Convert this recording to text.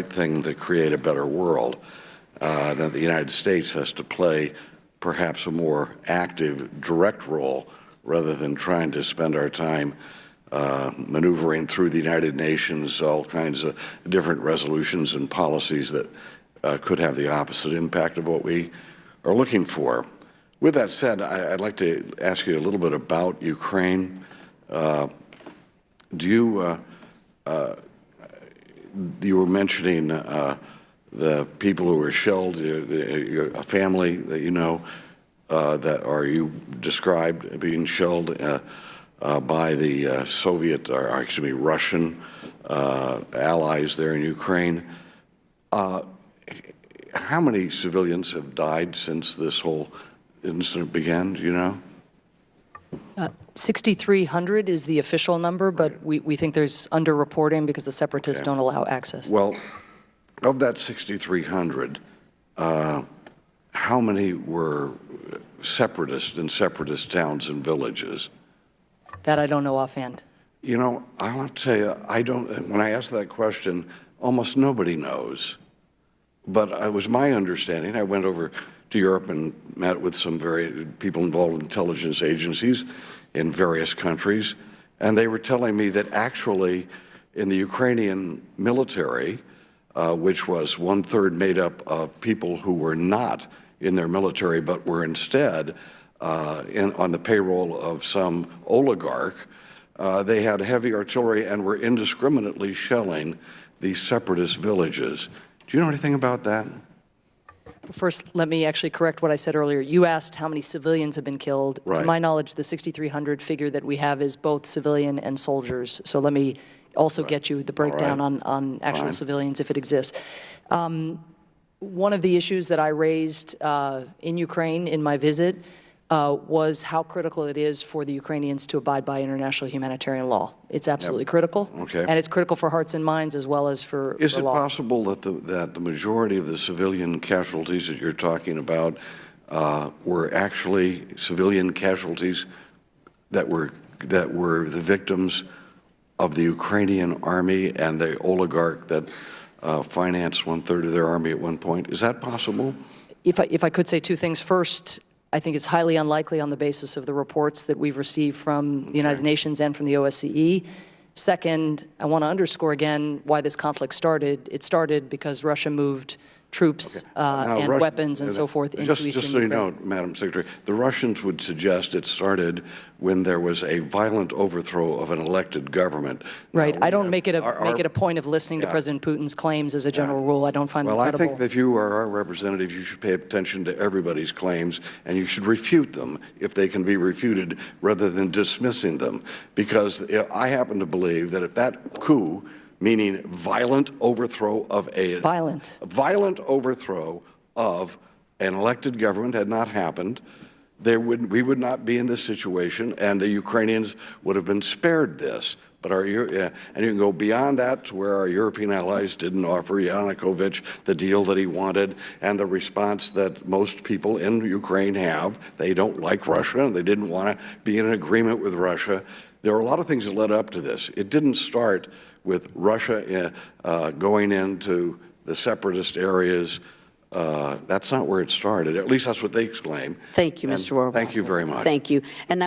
thing to create a better world, that the United States has to play perhaps a more active, direct role rather than trying to spend our time maneuvering through the United Nations, all kinds of different resolutions and policies that could have the opposite impact of what we are looking for. With that said, I'd like to ask you a little bit about Ukraine. You were mentioning the people who were shelled, a family that you know, you described being shelled by the Soviet, or excuse me, Russian allies there in Ukraine. How many civilians have died since this whole incident began, do you know? 6,300 is the official number, but we think there's underreporting because the separatists don't allow access. Well, of that 6,300, how many were separatists in separatist towns and villages? That I don't know offhand. You know, I have to tell you, when I ask that question, almost nobody knows. But it was my understanding, I went over to Europe and met with some people involved with intelligence agencies in various countries, and they were telling me that actually in the Ukrainian military, which was 1/3 made up of people who were not in their military but were instead on the payroll of some oligarch, they had heavy artillery and were indiscriminately shelling these separatist villages. Do you know anything about that? First, let me actually correct what I said earlier. You asked how many civilians have been killed. Right. To my knowledge, the 6,300 figure that we have is both civilian and soldiers. So let me also get you the breakdown on actual civilians if it exists. One of the issues that I raised in Ukraine in my visit was how critical it is for the Ukrainians to abide by international humanitarian law. It's absolutely critical, and it's critical for hearts and minds as well as for law. Is it possible that the majority of the civilian casualties that you're talking about were actually civilian casualties that were the victims of the Ukrainian army and the oligarch that financed 1/3 of their army at one point? Is that possible? If I could say two things. First, I think it's highly unlikely on the basis of the reports that we've received from the United Nations and from the OSCE. Second, I want to underscore again why this conflict started. It started because Russia moved troops and weapons and so forth into Eastern Ukraine. Just so you know, Madam Secretary, the Russians would suggest it started when there was a violent overthrow of an elected government. Right. I don't make it a point of listening to President Putin's claims as a general rule. I don't find them credible. Well, I think that if you are our representatives, you should pay attention to everybody's claims, and you should refute them if they can be refuted rather than dismissing them. Because I happen to believe that if that coup, meaning violent overthrow of violent overthrow of an elected government had not happened, we would not be in this situation, and the Ukrainians would have been spared this. But and you can go beyond that to where our European allies didn't offer Yanukovych the deal that he wanted, and the response that most people in Ukraine have. They don't like Russia, and they didn't want to be in an agreement with Russia. There are a lot of things that led up to this. It didn't start with Russia going into the separatist areas. That's not where it started. At least that's what they claim. Thank you, Mr. Rohrabacher. Thank you very much. Thank you. And now